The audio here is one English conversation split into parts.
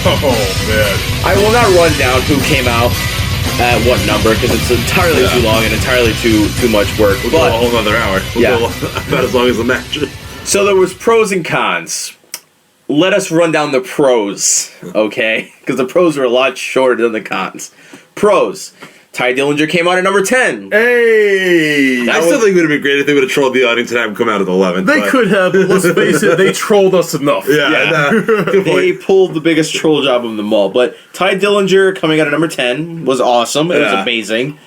Oh, man. I will not run down who came out at what number because it's entirely too long and entirely too much work. We'll go a whole other hour. We'll go about as long as the match. So there was pros and cons. Let us run down the pros, okay? Because the pros are a lot shorter than the cons. Pros. Ty Dillinger came out at number 10. Hey! I still think it would have been great if they would have trolled the audience and have him come out at 11. They could have, but let's face it, they trolled us enough. Good point. They pulled the biggest troll job of them all. But Ty Dillinger coming out at number 10 was awesome. It was amazing.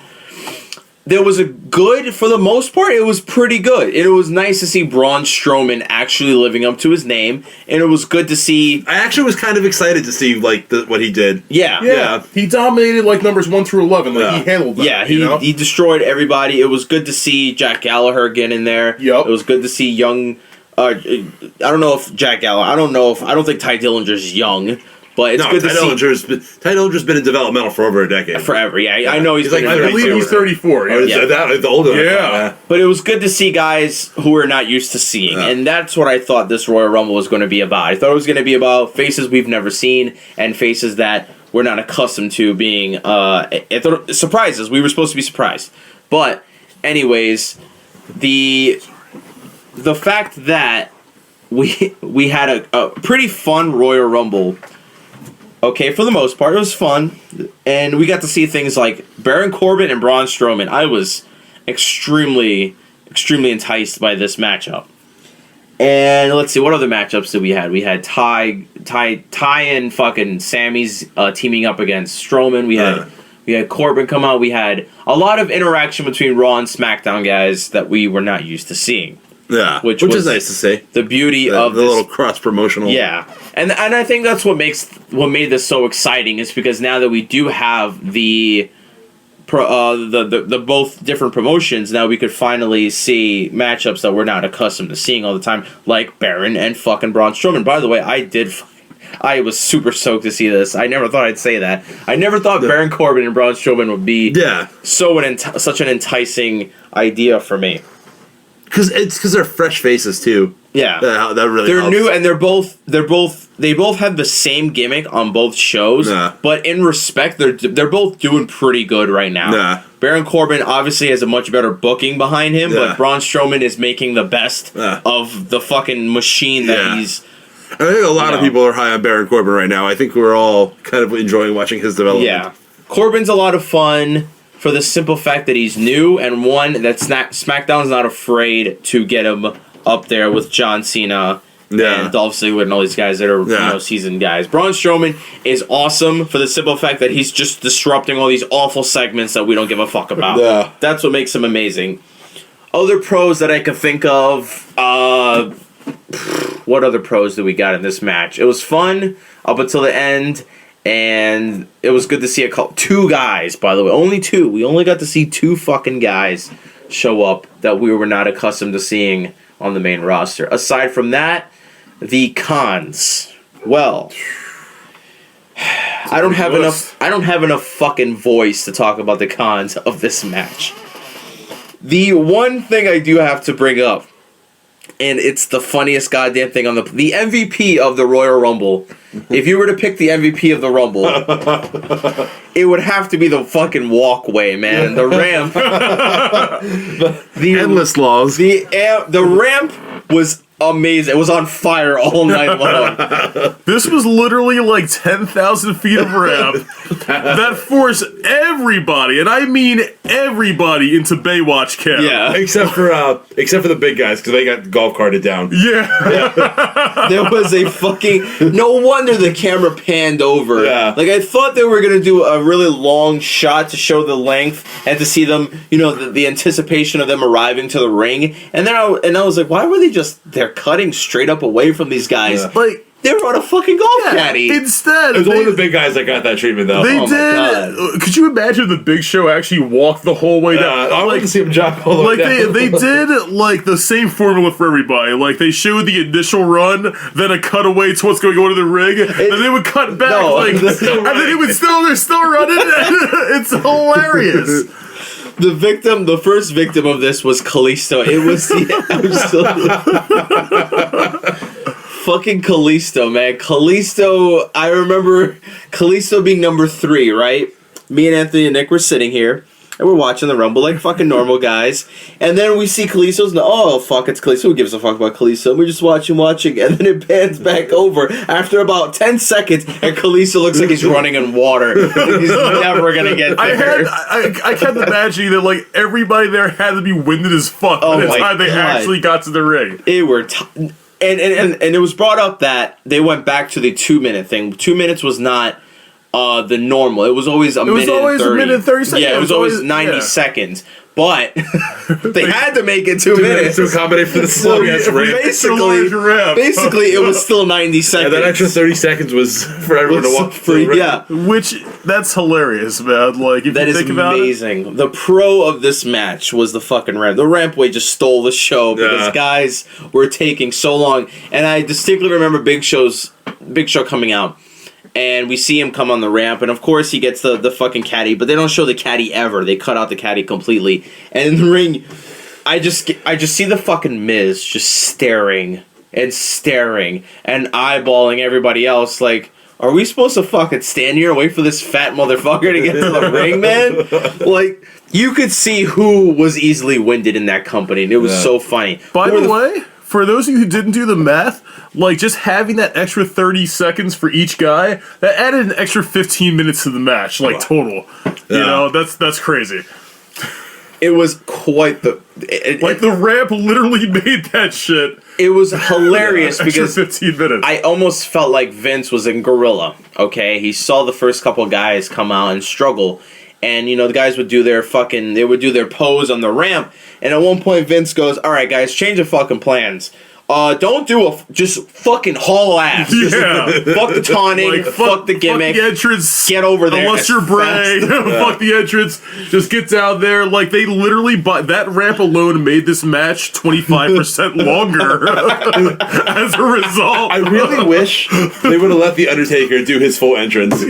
There was for the most part, it was pretty good. It was nice to see Braun Strowman actually living up to his name, and it was good to see... I actually was kind of excited to see, like, what he did. Yeah. He dominated, like, numbers 1 through 11. Like, he handled that. Yeah, he destroyed everybody. It was good to see Jack Gallagher get in there. Yep. It was good to see young... I don't know if Jack Gallagher... I don't think Ty Dillinger's young... But it's good to see. Ty Dillinger's been in developmental for over a decade. Forever, yeah. I know he's like, I believe he's 34. The older. Yeah. But it was good to see guys who we're not used to seeing. And that's what I thought this Royal Rumble was going to be about. I thought it was going to be about faces we've never seen and faces that we're not accustomed to being surprises. We were supposed to be surprised. But, anyways, the fact that we had a pretty fun Royal Rumble. Okay, for the most part, it was fun, and we got to see things like Baron Corbin and Braun Strowman. I was extremely enticed by this matchup. And let's see, what other matchups did we have? We had Ty and fucking Sammy's teaming up against Strowman. We had Corbin come out. We had a lot of interaction between Raw and SmackDown guys that we were not used to seeing. Yeah, which is nice to see. The beauty of the little cross promotional. Yeah, and I think that's what made this so exciting is because now that we do have the both different promotions, now we could finally see matchups that we're not accustomed to seeing all the time, like Baron and fucking Braun Strowman. By the way, I was super stoked to see this. I never thought I'd say that. I never thought Baron Corbin and Braun Strowman would be such an enticing idea for me. Because they're fresh faces too. Yeah, that really. They're helps. new, and they both have the same gimmick on both shows. But in respect, they're both doing pretty good right now. Baron Corbin obviously has a much better booking behind him, but Braun Strowman is making the best of the fucking machine that he's. I think a lot of people are high on Baron Corbin right now. I think we're all kind of enjoying watching his development. Yeah, Corbin's a lot of fun. For the simple fact that he's new, and one that SmackDown's not afraid to get him up there with John Cena and Dolph Ziggler and all these guys that are seasoned guys. Braun Strowman is awesome for the simple fact that he's just disrupting all these awful segments that we don't give a fuck about. Yeah. That's what makes him amazing. Other pros that I can think of, what other pros do we got in this match? It was fun up until the end. And it was good to see two guys, by the way. Only two. We only got to see two fucking guys show up that we were not accustomed to seeing on the main roster. Aside from that, the cons. Well, I don't have enough fucking voice to talk about the cons of this match. The one thing I do have to bring up, and it's the funniest goddamn thing on the MVP of the Royal Rumble. If you were to pick the MVP of the Rumble, it would have to be the fucking walkway, man. The ramp. the endless laws. The ramp was amazing. It was on fire all night long. This was literally like 10,000 feet of ramp that forced everybody, and I mean everybody, into Baywatch camp. Yeah, except for the big guys because they got golf carted down. Yeah. There was a fucking. No wonder the camera panned over. Yeah. Like I thought they were gonna do a really long shot to show the length and to see them, the anticipation of them arriving to the ring, and then I was like, why were they just there? Cutting straight up away from these guys. Yeah. Like they were on a fucking golf caddy. Instead, it was only the big guys that got that treatment, though. They did. Could you imagine the Big Show actually walked the whole way down? I like to see him jump all the way down. They did like the same formula for everybody. Like they showed the initial run, then a cutaway to what's going on in the ring, then they would cut back, and then it would they're still running. It's hilarious. The first victim of this was Kalisto. It was Fucking Kalisto, man. Kalisto, I remember Kalisto being number 3, right? Me and Anthony and Nick were sitting here, and we're watching the Rumble like fucking normal guys. And then we see Kalisto's, oh, fuck, it's Kalisto. Who gives a fuck about Kalisto? And we're just watching, and then it pans back over after about 10 seconds, and Kalisto looks like he's running in water. He's never gonna get there. I kept imagining that, like, everybody there had to be winded as fuck by the time they actually got to the ring. It were... And it was brought up that they went back to the 2-minute thing. 2 minutes was not the normal. It was always a minute and 30 seconds. Yeah, it was always 90 seconds. But they had to make it 2 minutes to accommodate for the slow basically, it was still 90 seconds. And that extra 30 seconds was for everyone to walk through. Yeah. Which, that's hilarious, man. Like, if you think about it. That is amazing. The pro of this match was the fucking ramp. The Rampway just stole the show because guys were taking so long. And I distinctly remember Big Show coming out. And we see him come on the ramp, and of course he gets the fucking caddy, but they don't show the caddy ever. They cut out the caddy completely. And in the ring, I just see the fucking Miz just staring and eyeballing everybody else like, are we supposed to fucking stand here and wait for this fat motherfucker to get to the ring, man? Like, you could see who was easily winded in that company, and it was so funny. By the way, for those of you who didn't do the math, like, just having that extra 30 seconds for each guy, that added an extra 15 minutes to the match, like, total. You know, that's crazy. It was quite the... the ramp literally made that shit. It was hilarious because 15 minutes. I almost felt like Vince was in Gorilla, okay? He saw the first couple guys come out and struggle, and, you know, the guys would do their pose on the ramp, and at one point Vince goes, all right, guys, change of fucking plans. Don't do just fucking haul ass. Yeah. Fuck the taunting, fuck the gimmick. Fuck the entrance. Get over there. Unless you're Bray. Fuck the entrance. Just get down there. Like, they literally, that ramp alone made this match 25% longer as a result. I really wish they would have let The Undertaker do his full entrance.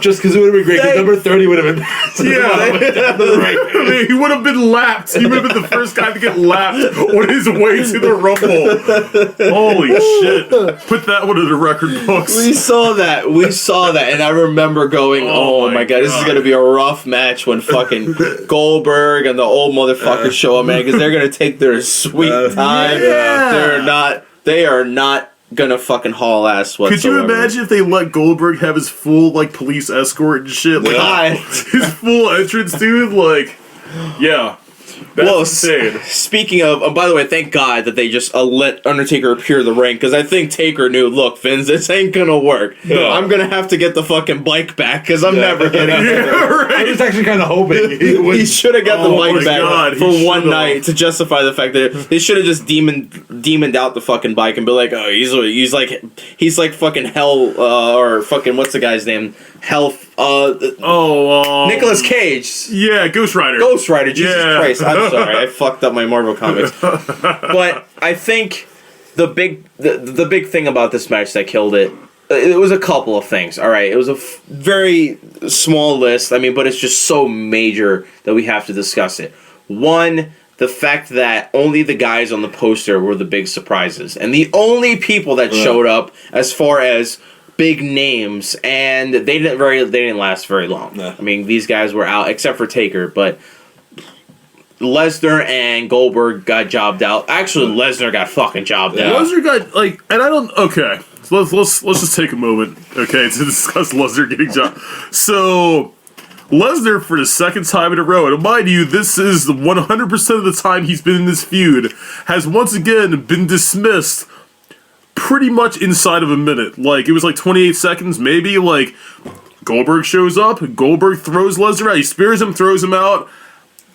Just because it would have been great. Because number 30 would have been... He would have been lapped. He would have been the first guy to get lapped on his way to the Rumble. Holy shit. Put that one in the record books. We saw that, and I remember going, oh my god, this is going to be a rough match when fucking Goldberg and the old motherfuckers show up, man, because they're going to take their sweet time. They are not gonna fucking haul ass whatsoever. Could you imagine if they let Goldberg have his full, like, police escort and shit? Like, his full entrance, dude, like, yeah. That's insane. Speaking of, by the way, thank God that they just let Undertaker appear in the ring, because I think Taker knew, look, Vince, this ain't gonna work. No. I'm gonna have to get the fucking bike back, because I'm never getting it. Right. I was actually kind of hoping. He should have got the bike back for one night to justify the fact that they should have just demoned out the fucking bike and be like, oh, he's like fucking Hell, or fucking, what's the guy's name? Nicolas Cage. Yeah, Ghost Rider. Jesus Christ. I'm sorry, I fucked up my Marvel comics. But I think the big thing about this match that killed it was a couple of things. All right, it was a very small list. I mean, but it's just so major that we have to discuss it. One, the fact that only the guys on the poster were the big surprises, and the only people that showed up as far as big names, and they didn't last very long. No. I mean, these guys were out except for Taker, but Lesnar and Goldberg got jobbed out. Actually, Lesnar got fucking jobbed out. Lesnar got, like, and I don't. Okay, so let's just take a moment, okay, to discuss Lesnar getting jobbed. So, Lesnar, for the second time in a row, and mind you, this is 100% of the time he's been in this feud, has once again been dismissed pretty much inside of a minute. Like, it was like 28 seconds, maybe. Like, Goldberg shows up, Goldberg throws Lesnar out, he spears him, throws him out.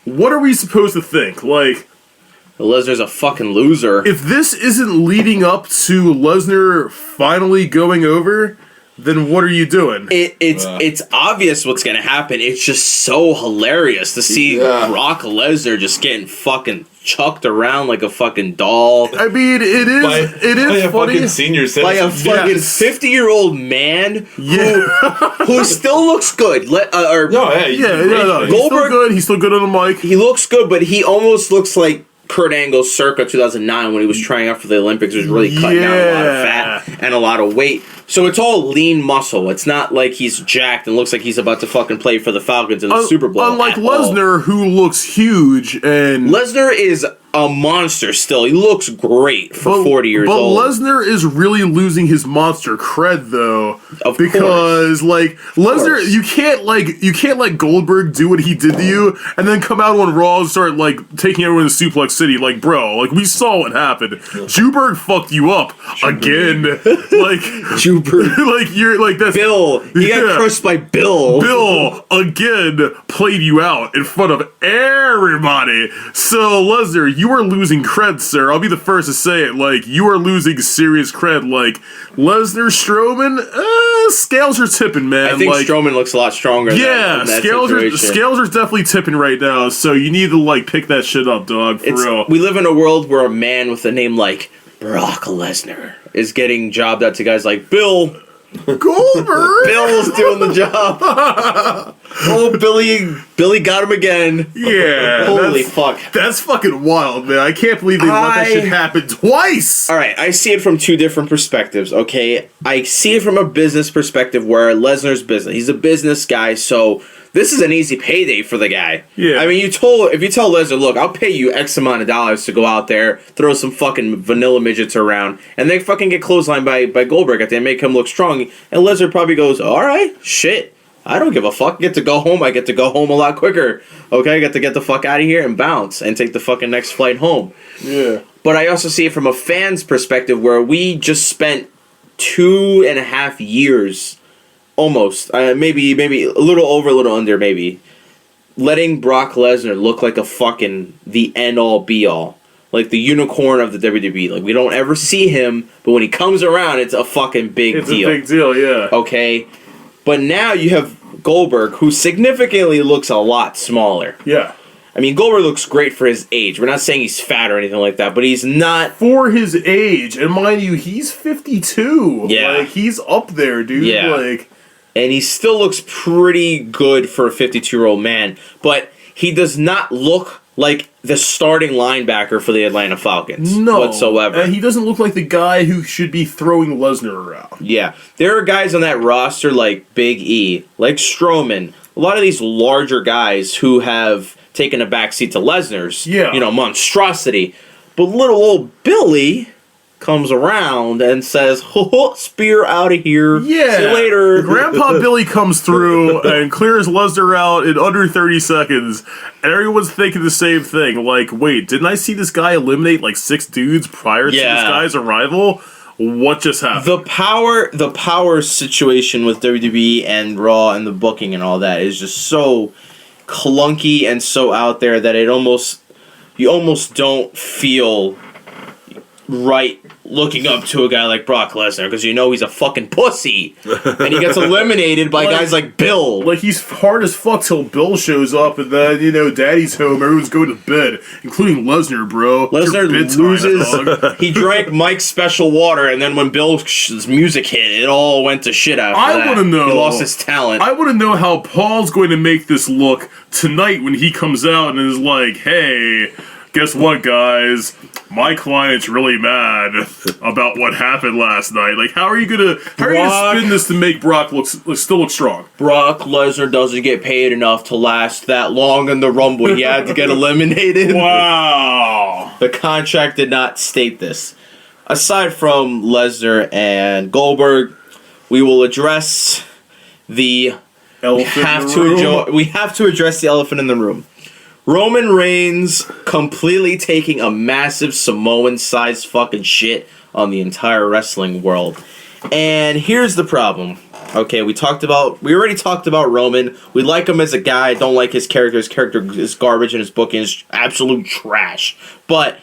What are we supposed to think? Like, Lesnar's a fucking loser. If this isn't leading up to Lesnar finally going over, then what are you doing? It's obvious what's gonna happen. It's just so hilarious to see Brock Lesnar just getting fucking chucked around like a fucking doll. I mean, it is funny. Fucking senior citizen. By a fucking 50-year-old man who still looks good. Goldberg, he's still good. He's still good on the mic. He looks good, but he almost looks like Kurt Angle circa 2009 when he was trying out for the Olympics was really cutting down a lot of fat and a lot of weight. So it's all lean muscle. It's not like he's jacked and looks like he's about to fucking play for the Falcons in the Super Bowl. Unlike Lesnar, who looks huge, and Lesnar is a monster still. He looks great for 40 years old. But Lesnar is really losing his monster cred though, because like Lesnar, you can't let Goldberg do what he did to you and then come out on Raw and start like taking everyone to Suplex City. Like, bro, like we saw what happened. Juberg fucked you up again. Like Juberg, like you're like that's Bill. He got crushed by Bill. Bill again played you out in front of everybody. So Lesnar, you are losing cred, sir. I'll be the first to say it. Like, you are losing serious cred. Like, Lesnar, Strowman, scales are tipping, man. I think like, Strowman looks a lot stronger. Yeah, than that scales are definitely tipping right now. So you need to like pick that shit up, dog. For real. We live in a world where a man with a name like Brock Lesnar is getting jobbed out to guys like Bill. Goldberg. Bill's doing the job. Oh, Billy got him again. Yeah. Holy fuck. That's fucking wild, man. I can't believe they let that shit happen twice. All right, I see it from two different perspectives, okay? I see it from a business perspective where Lesnar's business. He's a business guy, so this is an easy payday for the guy. Yeah. I mean, if you tell Lesnar, look, I'll pay you X amount of dollars to go out there, throw some fucking vanilla midgets around, and they fucking get clotheslined by Goldberg at the end, make him look strong, and Lesnar probably goes, all right, shit. I don't give a fuck. I get to go home. I get to go home a lot quicker. Okay, I get to get the fuck out of here and bounce and take the fucking next flight home. Yeah. But I also see it from a fan's perspective where we just spent 2.5 years, almost, maybe a little over, a little under, maybe, letting Brock Lesnar look like a fucking the end-all, be-all. Like the unicorn of the WWE. Like, we don't ever see him, but when he comes around, it's a fucking big deal. It's a big deal, yeah. Okay? But now you have Goldberg, who significantly looks a lot smaller. Yeah. I mean, Goldberg looks great for his age. We're not saying he's fat or anything like that, but he's not... For his age, and mind you, he's 52. Yeah. Like, he's up there, dude. Yeah. Like, and he still looks pretty good for a 52-year-old man, but he does not look like the starting linebacker for the Atlanta Falcons whatsoever. And he doesn't look like the guy who should be throwing Lesnar around. Yeah. There are guys on that roster like Big E, like Strowman, a lot of these larger guys who have taken a backseat to Lesnar's, monstrosity. But little old Billy comes around and says, ho, spear out of here. Yeah. See you later. Grandpa Billy comes through and clears Lesnar out in under 30 seconds. And everyone's thinking the same thing. Like, wait, didn't I see this guy eliminate like 6 dudes prior to this guy's arrival? What just happened? The power situation with WWE and Raw and the booking and all that is just so clunky and so out there that you almost don't feel right looking up to a guy like Brock Lesnar because he's a fucking pussy and he gets eliminated by guys like Bill. Like, he's hard as fuck till Bill shows up and then, Daddy's home, everyone's going to bed, including Lesnar, bro. Lesnar loses. He drank Mike's special water, and then when Bill's music hit, it all went to shit after that. I want to know. He lost his talent. I want to know how Paul's going to make this look tonight when he comes out and is like, hey, guess what, guys? My client's really mad about what happened last night. Like, how are you gonna spin this to make Brock still look strong? Brock Lesnar doesn't get paid enough to last that long in the Rumble. He had to get eliminated. Wow. The contract did not state this. Aside from Lesnar and Goldberg, we will address the elephant we have to address the elephant in the room. Roman Reigns completely taking a massive Samoan-sized fucking shit on the entire wrestling world. And here's the problem. Okay, we already talked about Roman. We like him as a guy, don't like his character. His character is garbage and his booking is absolute trash. But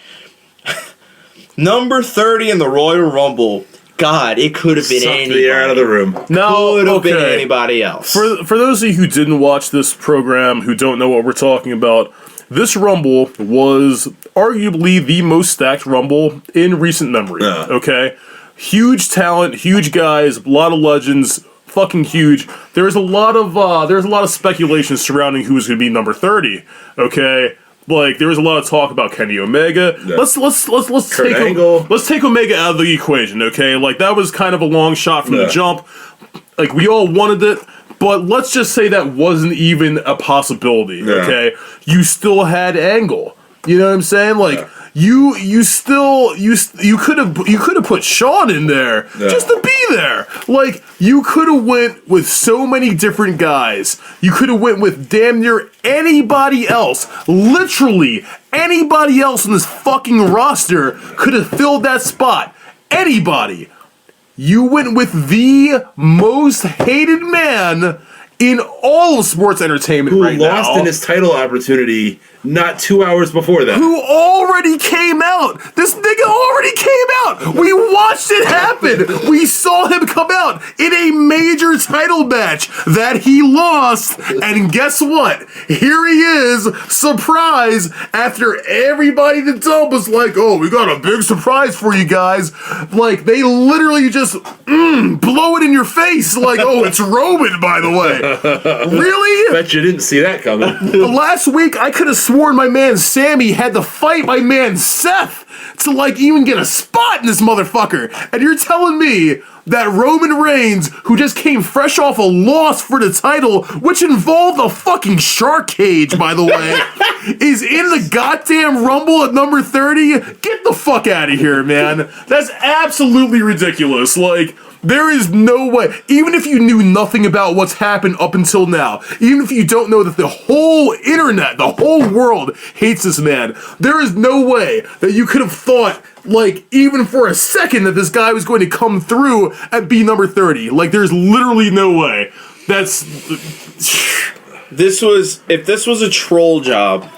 number 30 in the Royal Rumble, God, it could have been anybody. The air out of the room. No, could have been anybody else. For those of you who didn't watch this program, who don't know what we're talking about, this Rumble was arguably the most stacked Rumble in recent memory. Okay, huge talent, huge guys, a lot of legends, fucking huge. There's a lot of speculation surrounding who's going to be number 30. Okay. Like there was a lot of talk about Kenny Omega. Yeah. Let's take Angle. let's take Omega out of the equation, okay? Like that was kind of a long shot from the jump. Like we all wanted it, but let's just say that wasn't even a possibility, okay? You still had Angle. You know what I'm saying? Like you could have put Shawn in there just to be there. Like you could have went with so many different guys. You could have went with damn near anybody else. Literally anybody else on this fucking roster could have filled that spot. Anybody. You went with the most hated man in all of sports entertainment right now. Who lost in his title opportunity not 2 hours before that. Who already came out. This nigga already came out. We watched it happen. We saw him come out in a major title match that he lost. And guess what? Here he is, surprise, after everybody in the dump was like, oh, we got a big surprise for you guys. Like, they literally just blow it in your face. Like, oh, it's Roman, by the way. Really? Bet you didn't see that coming. Last week, I could have sworn my man Sammy had to fight my man Seth to, like, even get a spot in this motherfucker. And you're telling me that Roman Reigns, who just came fresh off a loss for the title, which involved a fucking shark cage, by the way, is in the goddamn Rumble at number 30? Get the fuck out of here, man. That's absolutely ridiculous. Like, there is no way, even if you knew nothing about what's happened up until now, even if you don't know that the whole internet, the whole world hates this man, there is no way that you could have thought, like, even for a second that this guy was going to come through and be number 30. Like, there's literally no way. That's... If this was a troll job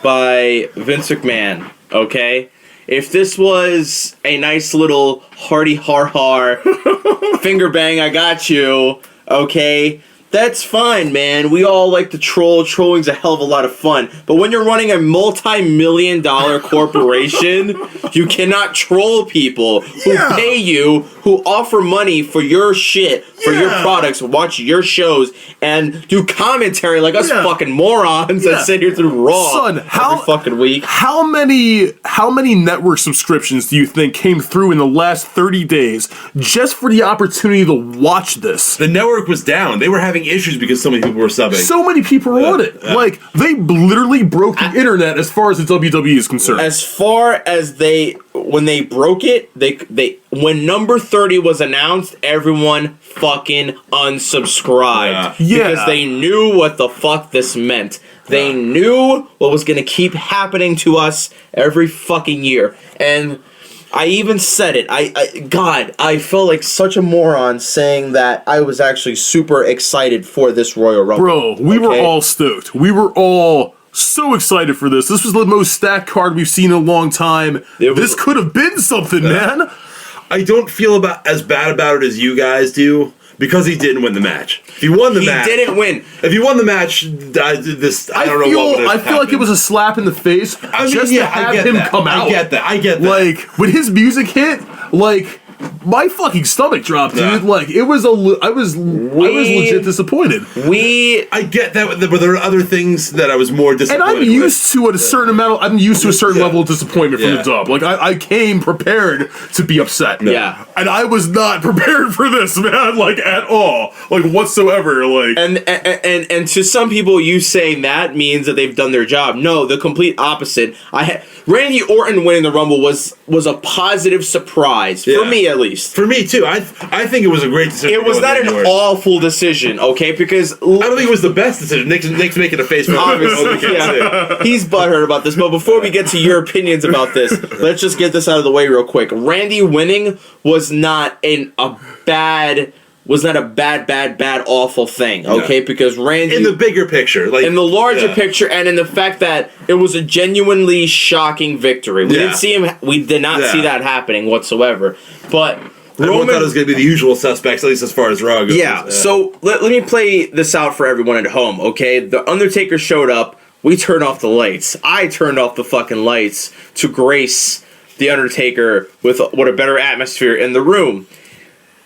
by Vince McMahon, okay? If this was a nice little hearty har finger bang, I got you, okay? That's fine, man. We all like to troll. Trolling's a hell of a lot of fun. But when you're running a multi-million-dollar corporation, you cannot troll people who pay you, who offer money for your shit, for your products, watch your shows, and do commentary like us fucking morons that sit here through Raw every fucking week. How many network subscriptions do you think came through in the last 30 days just for the opportunity to watch this? The network was down. They were having issues because so many people were subbing. So many people were on it. Like, they literally broke the internet as far as the WWE is concerned. As far as when they broke it, when number 30 was announced, everyone fucking unsubscribed. Because they knew what the fuck this meant. They knew what was gonna keep happening to us every fucking year. And I even said it. I felt like such a moron saying that I was actually super excited for this Royal Rumble. Bro, we were all stoked. We were all so excited for this. This was the most stacked card we've seen in a long time. This could have been something, man. I don't feel as bad about it as you guys do. Because he didn't win the match. If he won the match... He didn't win. If he won the match, I don't know what would have I feel like it was a slap in the face to have him come out. I get that. Like, when his music hit, like... My fucking stomach dropped, dude. Like, it was I was legit disappointed. I get that, but there are other things that I was more disappointed and I'm used to a certain level of disappointment from the dub. Like, I came prepared to be upset. Yeah. And I was not prepared for this, man, like, at all. Like, whatsoever, like... And to some people, you saying that means that they've done their job. No, the complete opposite. Randy Orton winning the Rumble was a positive surprise, for me at least. For me too. I think it was a great decision. It was not an awful decision, okay? Because I don't think it was the best decision. Nick's making a face for obviously. He's butthurt about this. But before we get to your opinions about this, let's just get this out of the way real quick. Randy winning was not a bad, awful thing, okay? Because Randy... In the bigger picture. Like, in the larger picture, and in the fact that it was a genuinely shocking victory. We didn't see him... We did not see that happening whatsoever. But... Everyone thought it was going to be the usual suspects, at least as far as Raw goes. Yeah, so let me play this out for everyone at home, okay? The Undertaker showed up. We turned off the lights. I turned off the fucking lights to grace the Undertaker with what a better atmosphere in the room.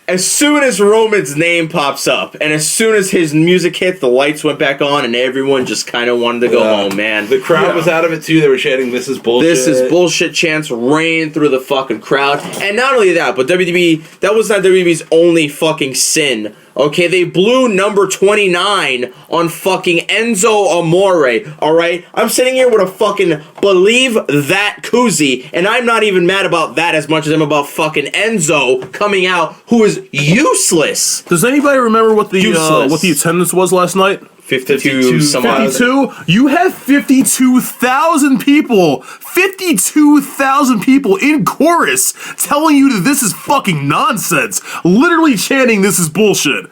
as soon as Roman's name pops up, and as soon as his music hit, the lights went back on, and everyone just kind of wanted to go home, man. The crowd was out of it, too. They were chanting, "This is bullshit." This is bullshit chants ran through the fucking crowd. And not only that, but WWE, that was not WWE's only fucking sin. Okay, they blew number 29 on fucking Enzo Amore, alright? I'm sitting here with a fucking believe that koozie, and I'm not even mad about that as much as I'm about fucking Enzo coming out, who is useless. Does anybody remember what the attendance was last night? 52 some odd. 52? You have 52,000 people. 52,000 people in chorus telling you that this is fucking nonsense. Literally chanting this is bullshit.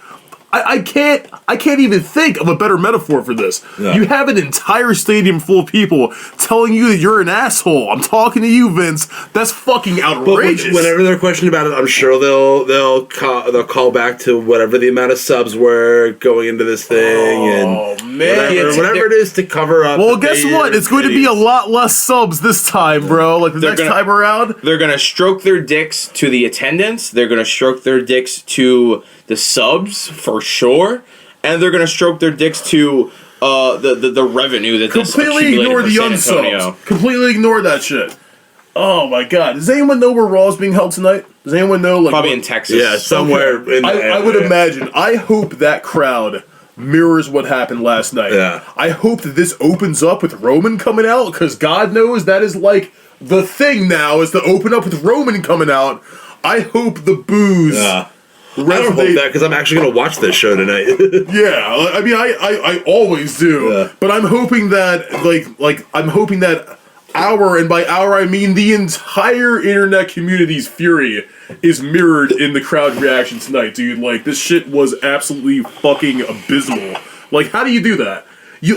I can't even think of a better metaphor for this. Yeah. You have an entire stadium full of people telling you that you're an asshole. I'm talking to you, Vince. That's fucking outrageous. But whenever they're questioned about it, I'm sure they'll call back to whatever the amount of subs were going into this thing and whatever it is to cover up. Well, guess what? It's going to be a lot less subs this time, bro. Like the next time around, they're gonna stroke their dicks to the attendance. They're gonna stroke their dicks to the subs for sure, and they're gonna stroke their dicks to the revenue that this completely ignore the unsubs. Completely ignore that shit. Oh my god! Does anyone know where Raw is being held tonight? Does anyone know? Like, probably in Texas. Yeah, somewhere. Okay. I would imagine. I hope that crowd mirrors what happened last night. Yeah. I hope that this opens up with Roman coming out, because God knows that is like the thing now, is to open up with Roman coming out. I hope the booze. Yeah. I don't hope that, because I'm actually going to watch this show tonight. Yeah, I mean, I always do, but I'm hoping that, I'm hoping that and by our I mean the entire internet community's fury is mirrored in the crowd reaction tonight, dude. Like, this shit was absolutely fucking abysmal. Like, how do you do that? You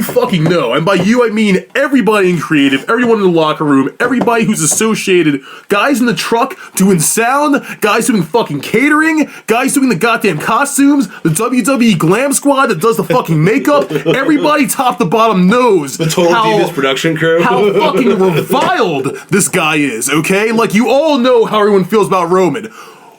fucking know. And by you, I mean everybody in creative, everyone in the locker room, everybody who's associated, guys in the truck doing sound, guys doing fucking catering, guys doing the goddamn costumes, the WWE Glam Squad that does the fucking makeup, everybody top to bottom knows the Total Divas production crew. How fucking reviled this guy is, okay? Like, you all know how everyone feels about Roman.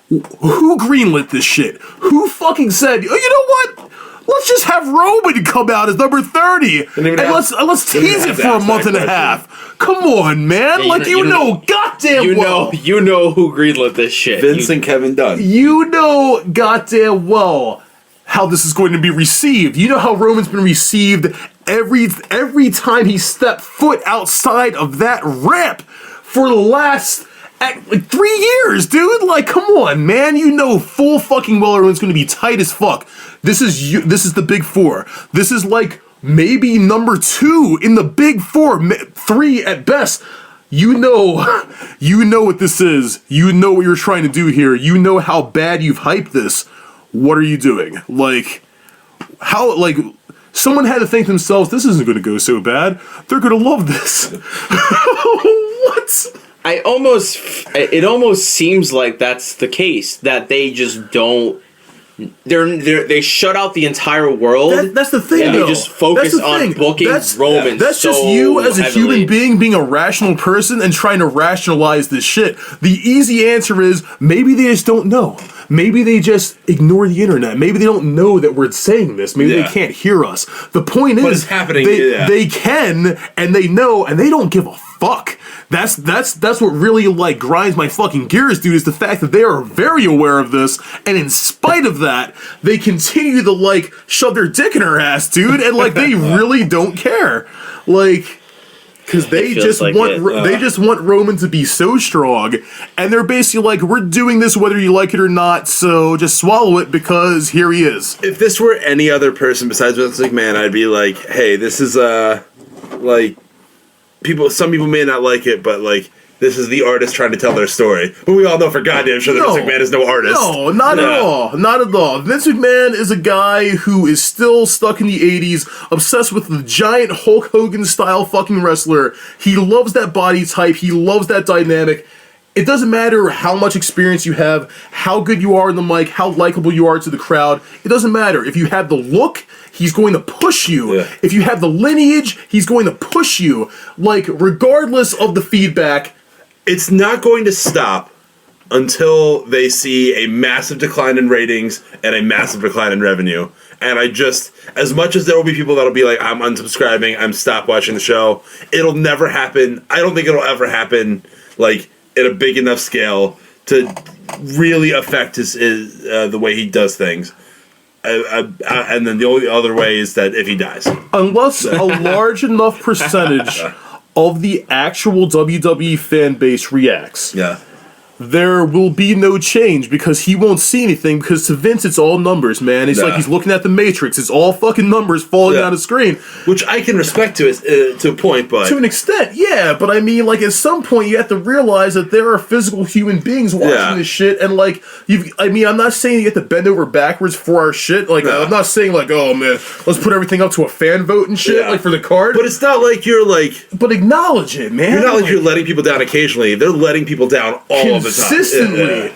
Who greenlit this shit? Who fucking said, oh, you know what? Let's just have Roman come out as number 30, and let's tease it for a month and a half. Come on, man! Yeah, you know goddamn well. You know who greenlit this shit. Vince and Kevin Dunn. You know goddamn well how this is going to be received. You know how Roman's been received every time he stepped foot outside of that ramp for the last. Like 3 years, dude. Like, come on, man. You know full fucking well everyone's going to be tight as fuck. This is the big four. This is like maybe number 2 in the big four, 3 at best. You know what this is. You know what you're trying to do here. You know how bad you've hyped this. What are you doing? Like, how, like, someone had to think to themselves, this isn't going to go so bad. They're going to love this. What? It almost seems like that's the case, that they just don't. They shut out the entire world. That's the thing, and though. they just focus on booking Roman. That's so just you as a heavily. human being a rational person and trying to rationalize this shit. The easy answer is maybe they just don't know. Maybe they just ignore the internet. Maybe they don't know that we're saying this. Maybe they can't hear us. The point is, it's happening. They can, and they know, and they don't give a fuck. That's what really like grinds my fucking gears, dude, is the fact that they are very aware of this, and in spite of that, they continue to like shove their dick in her ass, dude, and like they really don't care. Like, because they just want Roman to be so strong, and they're basically like, we're doing this whether you like it or not, so just swallow it because here he is. If this were any other person besides Vince McMahon, I'd be like, hey, this is like, some people may not like it, but like, this is the artist trying to tell their story. But we all know for goddamn sure that Vince McMahon is no artist. No, not at all. Not at all. Vince McMahon is a guy who is still stuck in the 80s, obsessed with the giant Hulk Hogan style fucking wrestler. He loves that body type. He loves that dynamic. It doesn't matter how much experience you have, how good you are in the mic, how likable you are to the crowd. It doesn't matter. If you have the look, he's going to push you. Yeah. If you have the lineage, he's going to push you. Like, regardless of the feedback, it's not going to stop until they see a massive decline in ratings and a massive decline in revenue. And I just, as much as there will be people that'll be like, I'm unsubscribing, I'm stop watching the show, it'll never happen. I don't think it'll ever happen, like, at a big enough scale to really affect the way he does things. And then the only other way is that if he dies. Unless a large enough percentage of the actual WWE fan base reacts. Yeah. There will be no change because he won't see anything because to Vince it's all numbers, man. It's like he's looking at the Matrix. It's all fucking numbers falling down the screen. Which I can respect to a point, but... To an extent, yeah. But I mean, like, at some point you have to realize that there are physical human beings watching this shit. And, like, I'm not saying you have to bend over backwards for our shit. Like, I'm not saying, like, oh, man, let's put everything up to a fan vote and shit, like, for the card. But it's not like you're, like... But acknowledge it, man. You're not like you're letting people down occasionally. They're letting people down all of the time. Consistently.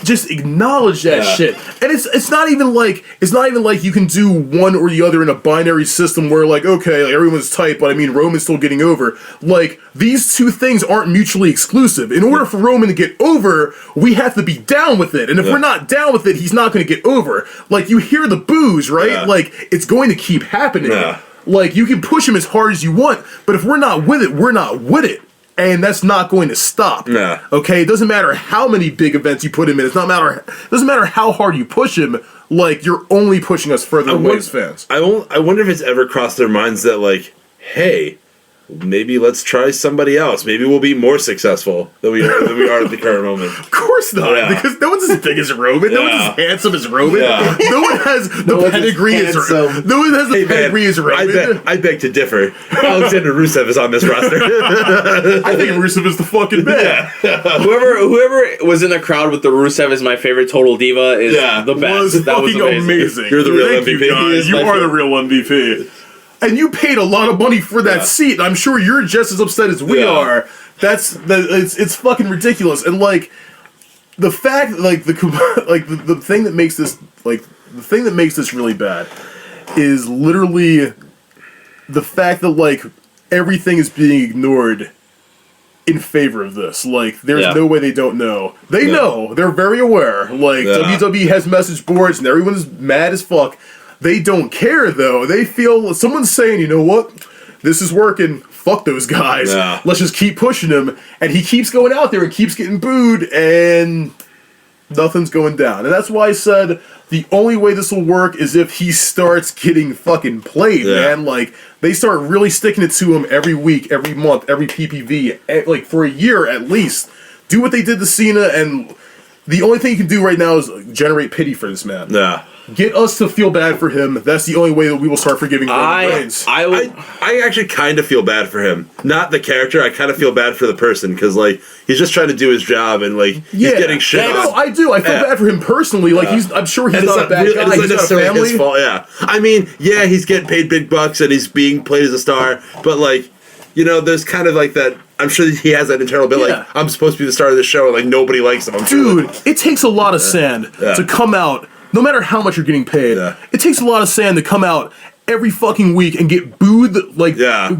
Just acknowledge that shit. And it's not even like you can do one or the other in a binary system where like, okay, like everyone's tight, but I mean Roman's still getting over. Like, these two things aren't mutually exclusive. In order for Roman to get over, we have to be down with it. And if we're not down with it, he's not gonna get over. Like, you hear the boos, right? Yeah. Like, it's going to keep happening. Yeah. Like, you can push him as hard as you want, but if we're not with it, we're not with it. And that's not going to stop. Yeah. Okay? It doesn't matter how many big events you put him in. It doesn't matter how hard you push him. Like, you're only pushing us further away as fans. I wonder if it's ever crossed their minds that, like, hey, maybe let's try somebody else. Maybe we'll be more successful than we are at the current moment. Of course not, because no one's as big as Roman. No one's as handsome as Roman. No one has the pedigree as Roman. No one has the pedigree as Roman. I beg to differ. Alexander Rusev is on this roster. I think Rusev is the fucking man. Whoever was in the crowd with the Rusev is my favorite Total Diva is the best. That was amazing. You're the real MVP. You are the real MVP. And you paid a lot of money for that seat. I'm sure you're just as upset as we are. It's fucking ridiculous. And like the fact, like the thing that makes this really bad is literally the fact that like everything is being ignored in favor of this. Like, there's no way they don't know. They know. They're very aware. Like, WWE has message boards and everyone's mad as fuck. They don't care, though. They feel someone's saying, you know what? This is working. Fuck those guys. Yeah. Let's just keep pushing him. And he keeps going out there and keeps getting booed, and nothing's going down. And that's why I said the only way this will work is if he starts getting fucking played, man. Like, they start really sticking it to him every week, every month, every PPV, like, for a year at least. Do what they did to Cena, and the only thing you can do right now is generate pity for this man. Yeah. Get us to feel bad for him. That's the only way that we will start forgiving Roman Reigns. I actually kind of feel bad for him. Not the character. I kind of feel bad for the person because, like, he's just trying to do his job and, like, he's getting shit on. No, I do. I feel bad for him personally. Like, I'm sure he's not a bad guy. It's he's not necessarily his fault. Yeah. I mean, yeah, he's getting paid big bucks and he's being played as a star, but, like, you know, there's kind of like that. I'm sure he has that internal bit, like, I'm supposed to be the star of this show, and, like, nobody likes him. Dude, it takes a lot of sand to come out. No matter how much you're getting paid, it takes a lot of sand to come out every fucking week and get booed, like, out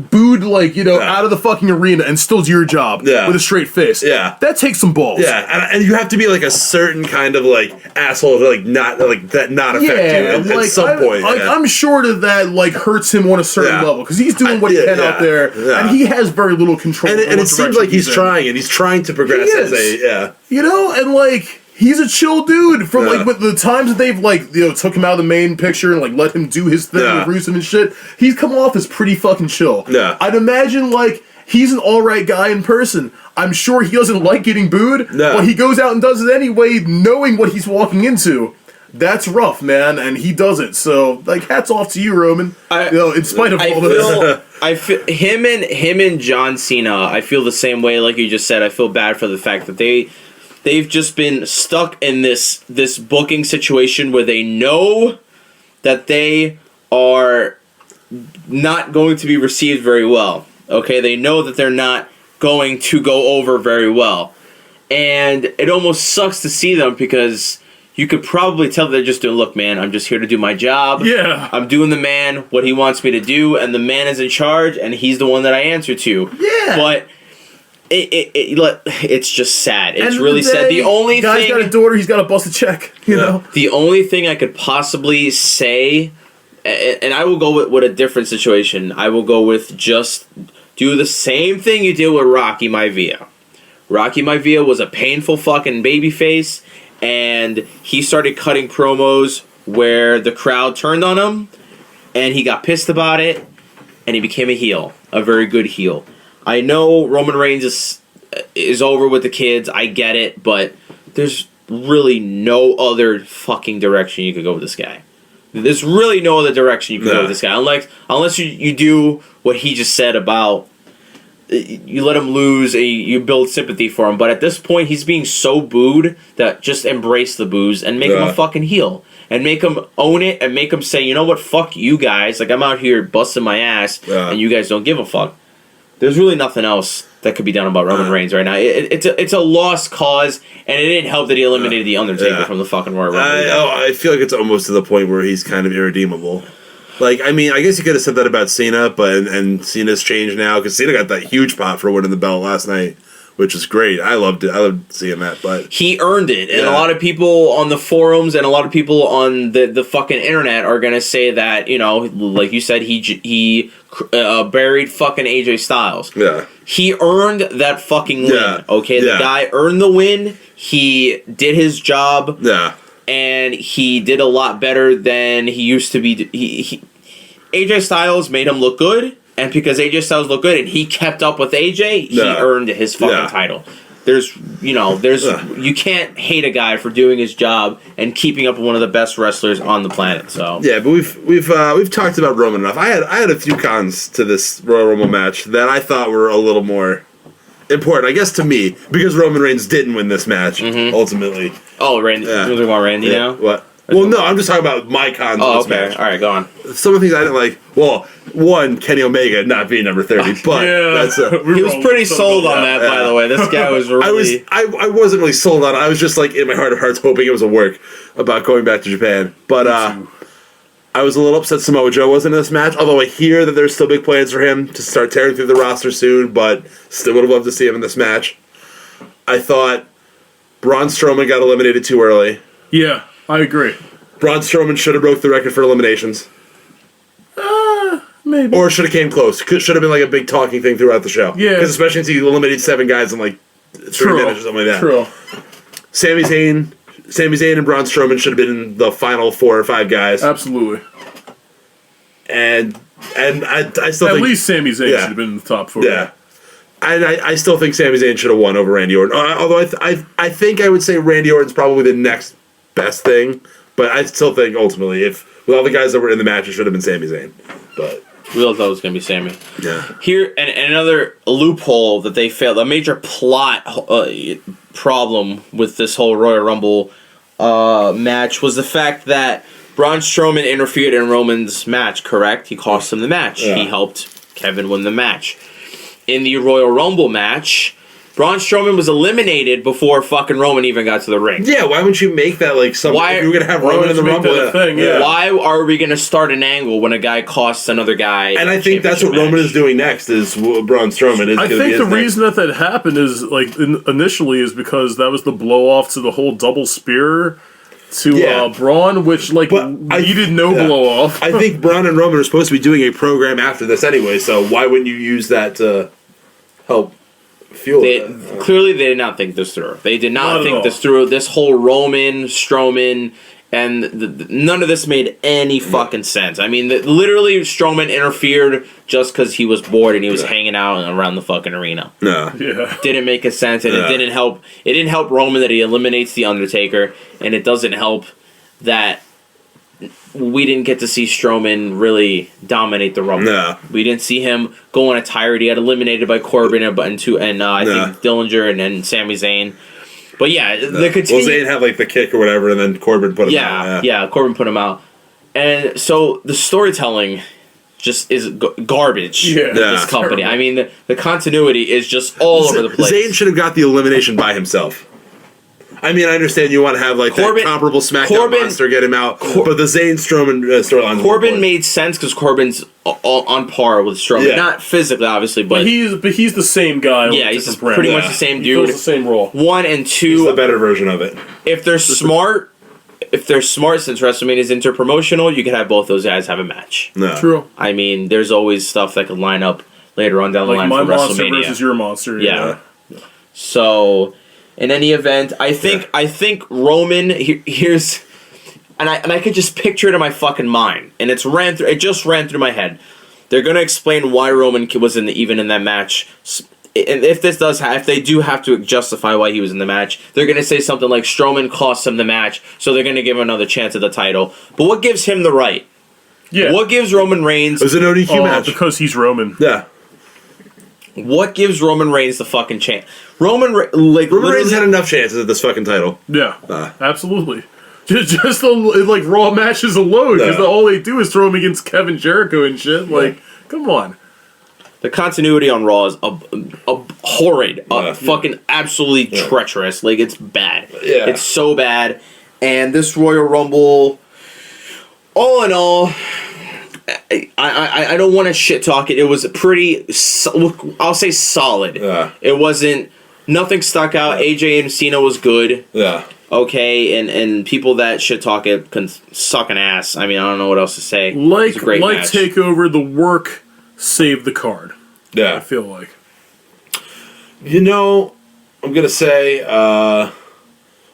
of the fucking arena and still do your job with a straight face. Yeah. That takes some balls. Yeah, and you have to be, like, a certain kind of, like, asshole to, like, not affect you at some point. I'm sure that like, hurts him on a certain level, because he's doing what he can out there, and he has very little control. And it seems like he's trying to progress as a, You know, and, like, he's a chill dude from like with the times that they've like took him out of the main picture and like let him do his thing with Rusev and shit. He's come off as pretty fucking chill. Yeah. I'd imagine like he's an alright guy in person. I'm sure he doesn't like getting booed, but he goes out and does it anyway, knowing what he's walking into. That's rough, man, and he does it. So, like, hats off to you, Roman. In spite of all this. I feel him and John Cena. I feel the same way, like you just said. I feel bad for the fact that they've just been stuck in this booking situation where they know that they are not going to be received very well. Okay, they know that they're not going to go over very well, and it almost sucks to see them because you could probably tell they're just doing, look, man, I'm just here to do my job. Yeah. I'm doing the man what he wants me to do, and the man is in charge, and he's the one that I answer to. Yeah. But It's just sad. It's End of really the sad. day, The only guy's thing, got a daughter, he's got to bust a check. You know. the only thing I could possibly say, and I will go with a different situation. I will go with just do the same thing you did with Rocky Maivia. Rocky Maivia was a painful fucking babyface, and he started cutting promos where the crowd turned on him, and he got pissed about it, and he became a heel, a very good heel. I know Roman Reigns is over with the kids, I get it, but there's really no other fucking direction you could go with this guy. There's really no other direction you can go with this guy, unless you do what he just said about you let him lose, you build sympathy for him. But at this point, he's being so booed that just embrace the boos and make him a fucking heel. And make him own it and make him say, you know what, fuck you guys. Like, I'm out here busting my ass and you guys don't give a fuck. There's really nothing else that could be done about Roman Reigns right now. It's a lost cause, and it didn't help that he eliminated The Undertaker from the fucking Royal Rumble. I feel like it's almost to the point where he's kind of irredeemable. Like, I mean, I guess you could have said that about Cena, but and Cena's changed now because Cena got that huge pop for winning the belt last night, which was great. I loved it. I loved seeing that. But he earned it, and a lot of people on the forums and a lot of people on the fucking internet are gonna say that, you know, like you said, he buried fucking AJ Styles. Yeah, he earned that fucking win. Yeah. Okay, the guy earned the win. He did his job. Yeah. And he did a lot better than he used to be. AJ Styles made him look good, and because AJ Styles looked good and he kept up with AJ, he earned his fucking title. You can't hate a guy for doing his job and keeping up with one of the best wrestlers on the planet. So yeah, but we've talked about Roman enough. I had a few cons to this Royal Rumble match that I thought were a little more important, I guess, to me, because Roman Reigns didn't win this match ultimately. Oh, Randy! You're talking about Randy now? What? Well, no, I'm just talking about my cons. Oh, of this okay. match. All right, go on. Some of the things I didn't like. Well, one, Kenny Omega not being number 30, but that's he was pretty sold on that. By the way, this guy was really. I wasn't really sold on it. I was just like in my heart of hearts hoping it was a work about going back to Japan, but I was a little upset Samoa Joe wasn't in this match. Although I hear that there's still big plans for him to start tearing through the roster soon, but still would have loved to see him in this match. I thought Braun Strowman got eliminated too early. Yeah, I agree. Braun Strowman should have broke the record for eliminations. Maybe. Or should have came close. Should have been like a big talking thing throughout the show. Yeah. Because especially since he eliminated 7 guys in like 30 minutes or something like that. True. Sami Zayn and Braun Strowman should have been in the final 4 or 5 guys. Absolutely. And I still think... At least Sami Zayn should have been in the top 4. Yeah. And I still think Sami Zayn should have won over Randy Orton. Although I think I would say Randy Orton's probably the next best thing. But I still think ultimately, with all the guys that were in the match, it should have been Sami Zayn. But we all thought it was going to be Sami. Yeah. Here, and another loophole that they failed, a major plot problem with this whole Royal Rumble match was the fact that Braun Strowman interfered in Roman's match, correct? He cost him the match. Yeah. He helped Kevin win the match. In the Royal Rumble match, Braun Strowman was eliminated before fucking Roman even got to the ring. Yeah, why wouldn't you make that like something? If you were going to have Roman in the Rumble thing, Why are we going to start an angle when a guy costs another guy? And I think that's what Roman is doing next. Is Braun Strowman is. I think the reason that happened is like initially is because that was the blow off to the whole double spear to Braun, which like needed no blow off. I think Braun and Roman are supposed to be doing a program after this anyway. So why wouldn't you use that to help? Clearly, they did not think this through. They did not think this through. This whole Roman, Strowman, and none of this made any fucking sense. I mean, literally, Strowman interfered just because he was bored and he was hanging out around the fucking arena. Didn't make a sense, and it didn't help. It didn't help Roman that he eliminates the Undertaker, and it doesn't help that we didn't get to see Strowman really dominate the Rumble. No. We didn't see him go on a tire. He got eliminated by Corbin and I think Dillinger and then Sami Zayn. But yeah, the continue. Well, Zayn had like the kick or whatever, and then Corbin put him out. Yeah, Corbin put him out. And so the storytelling just is garbage with this company. Terrible. I mean, the continuity is just all over the place. Zayn should have got the elimination by himself. I mean, I understand you want to have like that comparable SmackDown monster get him out, but the Zayn Strowman storyline. Corbin made sense because Corbin's on par with Strowman, not physically, obviously, but he's the same guy. Yeah, he's pretty much the same dude. He fills the same role. 1 and 2. He's the better version of it. If they're smart, since WrestleMania is interpromotional, you can have both those guys have a match. No. True. I mean, there's always stuff that could line up later on down the line my for monster WrestleMania versus your monster. Yeah. So, in any event, I think Roman here's, and I could just picture it in my fucking mind, and it just ran through my head. They're gonna explain why Roman was even in that match. And if they do have to justify why he was in the match, they're going to say something like Strowman cost him the match, so they're going to give him another chance at the title. But what gives him the right? Yeah. What gives Roman Reigns... It was an ODQ match. Because he's Roman. Yeah. What gives Roman Reigns the fucking chance? Roman Reigns had enough chances at this fucking title. Yeah. Absolutely. Just like Raw matches alone, because all they do is throw him against Kevin Jericho and shit. Like, come on. The continuity on Raw is horrid, fucking absolutely treacherous. Like, it's bad. Yeah. It's so bad. And this Royal Rumble, all in all, I don't want to shit talk it. It was pretty, I'll say solid. Yeah. It wasn't, nothing stuck out. AJ and Cena was good. Yeah. Okay, and people that shit talk it can suck an ass. I mean, I don't know what else to say. It was a great match. TakeOver, the work saved the card. Yeah. I feel like. You know, I'm going to say,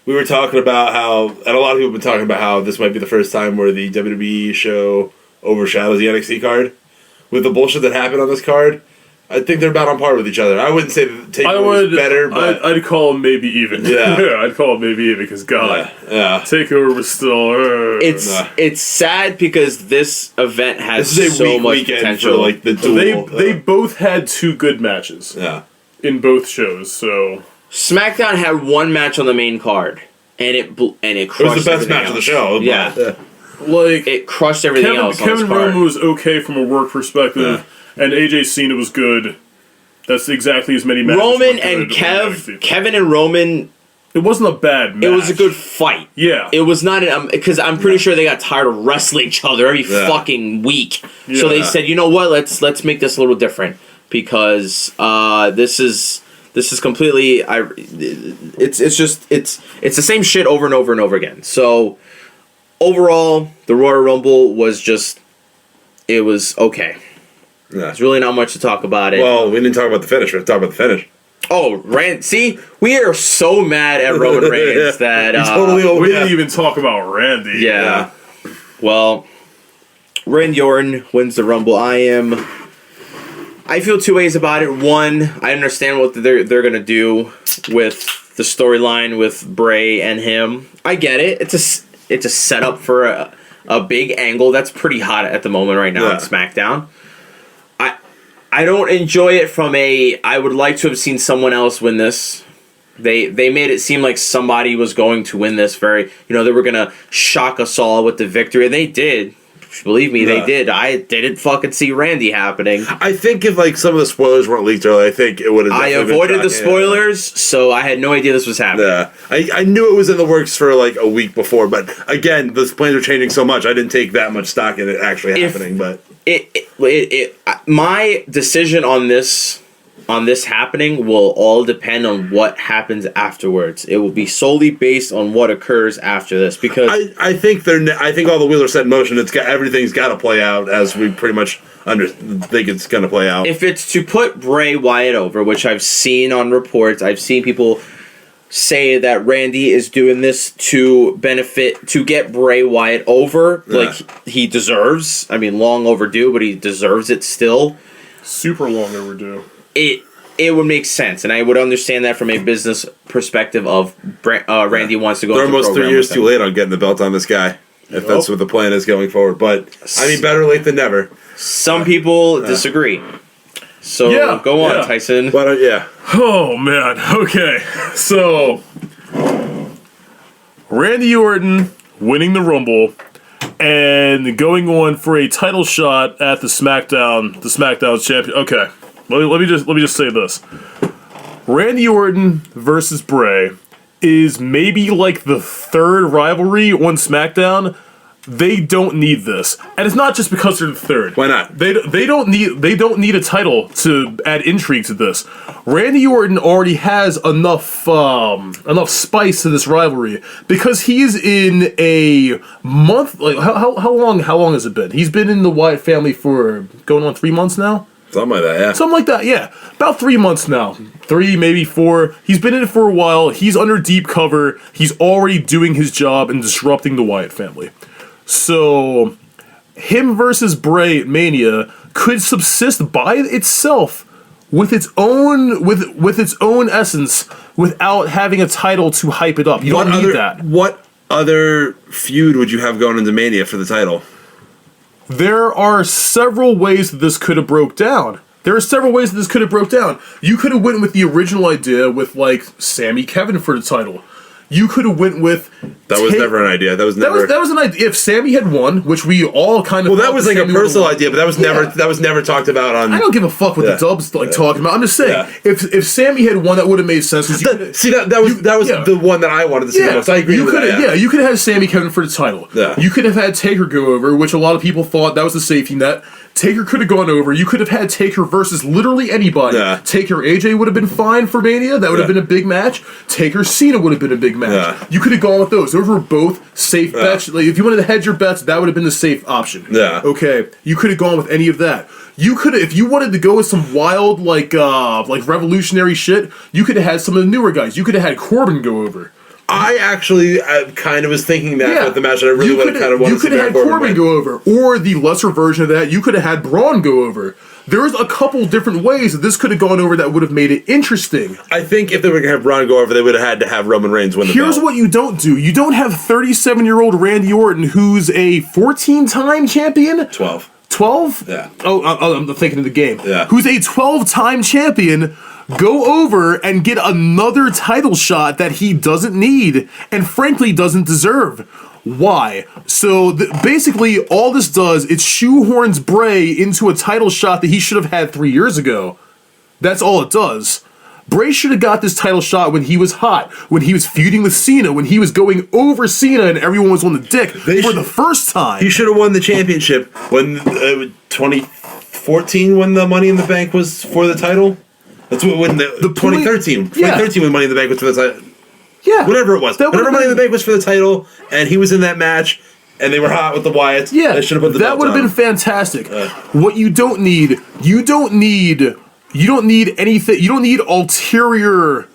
we were talking about how, and a lot of people have been talking about how this might be the first time where the WWE show overshadows the NXT card. With the bullshit that happened on this card, I think they're about on par with each other. I wouldn't say that TakeOver is better, but... I'd call them maybe even. Yeah. I'd call them maybe even, because God. Yeah. TakeOver was still... It's sad because this event has so much potential. For, like, the duel. They both had 2 good matches. Yeah. In both shows, so... SmackDown had 1 match on the main card, and it crushed everything else. It was the best match of the show. Yeah. Like, it crushed everything else on this Kevin card. Roman was okay from a work perspective, and AJ Cena was good. That's exactly as many matches. Roman and Kevin and Roman... It wasn't a bad match. It was a good fight. Yeah. It was not... Because I'm pretty sure they got tired of wrestling each other every fucking week. Yeah. So they said, you know what, let's make this a little different. Because this is completely... It's the same shit over and over and over again. So... Overall, the Royal Rumble was just... It was okay. Yeah. There's really not much to talk about it. Well, we didn't talk about the finish. We have to talk about the finish. Oh, Randy. See? We are so mad at Roman Reigns that... we didn't even talk about Randy. Yeah. Well, Randy Orton wins the Rumble. I feel 2 ways about it. One, I understand what they're going to do with the storyline with Bray and him. I get it. It's a setup for a big angle that's pretty hot at the moment right now on SmackDown. I don't enjoy it from I would like to have seen someone else win this. They made it seem like somebody was going to win this they were going to shock us all with the victory, and they did. Believe me, they did. I didn't fucking see Randy happening. I think if some of the spoilers weren't leaked early, I think it would have. I avoided the spoilers, so I had no idea this was happening. Yeah, I knew it was in the works for a week before, but again, the plans are changing so much. I didn't take that much stock in it actually happening. But my decision on this happening will all depend on what happens afterwards. It will be solely based on what occurs after this, because I think all the wheels are set in motion. Everything's got to play out as we pretty much think it's going to play out. If it's to put Bray Wyatt over, which I've seen on reports, I've seen people say that Randy is doing this to get Bray Wyatt over, like he deserves. I mean, long overdue, but he deserves it still. Super long overdue. It would make sense, and I would understand that from a business perspective of Randy wants to go. They're almost 3 years too late on getting the belt on this guy, if that's what the plan is going forward. But I mean, better late than never. Some people disagree. So go on, Tyson. But Oh man. Okay. So Randy Orton winning the Rumble and going on for a title shot at the SmackDown champion. Okay. Let me just say this. Randy Orton versus Bray is maybe like the third rivalry on SmackDown. They don't need this, and it's not just because they're the third. Why not? They don't need a title to add intrigue to this. Randy Orton already has enough spice to this rivalry because he's in a month. Like how long has it been? He's been in the Wyatt family for going on 3 months now. Something like that, yeah. Something like that, yeah. About 3 months now. 3, maybe 4. He's been in it for a while. He's under deep cover. He's already doing his job and disrupting the Wyatt family. So, him versus Bray at Mania could subsist by itself with its own essence without having a title to hype it up. You don't need that. What other feud would you have going into Mania for the title? There are several ways that this could have broke down. You could have went with the original idea with, like, Sammy Kevin for the title. You could have went with... That was never an idea. That was an idea. If Sammy had won, which we all kind of... Well, that was like Sammy a personal idea, but that was never talked about on... I don't give a fuck what the Dubs talking about. I'm just saying, if Sammy had won, that would have made sense. That was the one that I wanted to see the most. I agree with that. Yeah, you could have had Sammy Kevin for the title. Yeah. You could have had Taker go over, which a lot of people thought that was the safety net. Taker could have gone over. You could have had Taker versus literally anybody. Yeah. Taker AJ would have been fine for Mania. That would have been a big match. Taker Cena would have been a big match. Yeah. You could have gone with those. Those were both safe bets. Like, if you wanted to hedge your bets, that would have been the safe option. Yeah. Okay. You could have gone with any of that. You could have, if you wanted to go with some wild, like revolutionary shit, you could have had some of the newer guys. You could have had Corbin go over. I actually kind of was thinking that with the match that I really wanted to You could have had Corbin go over. Or the lesser version of that, you could have had Braun go over. There's a couple different ways that this could have gone over that would have made it interesting. I think if they were going to have Braun go over, they would have had to have Roman Reigns win the belt. Here's what you don't do. You don't have 37-year-old Randy Orton, who's a 14-time champion. 12. 12? Yeah. Oh, I'm thinking of the game. Yeah. Who's a 12-time champion, go over and get another title shot that he doesn't need and frankly doesn't deserve. Why? So basically all this does is shoehorns Bray into a title shot that he should have had 3 years ago. That's all it does. Bray should have got this title shot when he was hot, when he was feuding with Cena, when he was going over Cena and everyone was on the dick for the first time. He should have won the championship when 2014 when the Money in the Bank was for the title. That's when the 2013. 2013 when Money in the Bank was for the title. Yeah. Whatever it was. Whatever Money in the Bank was for the title, and he was in that match, and they were hot with the Wyatts. Yeah. They should have put the that would have been fantastic. What you don't need anything. You don't need ulterior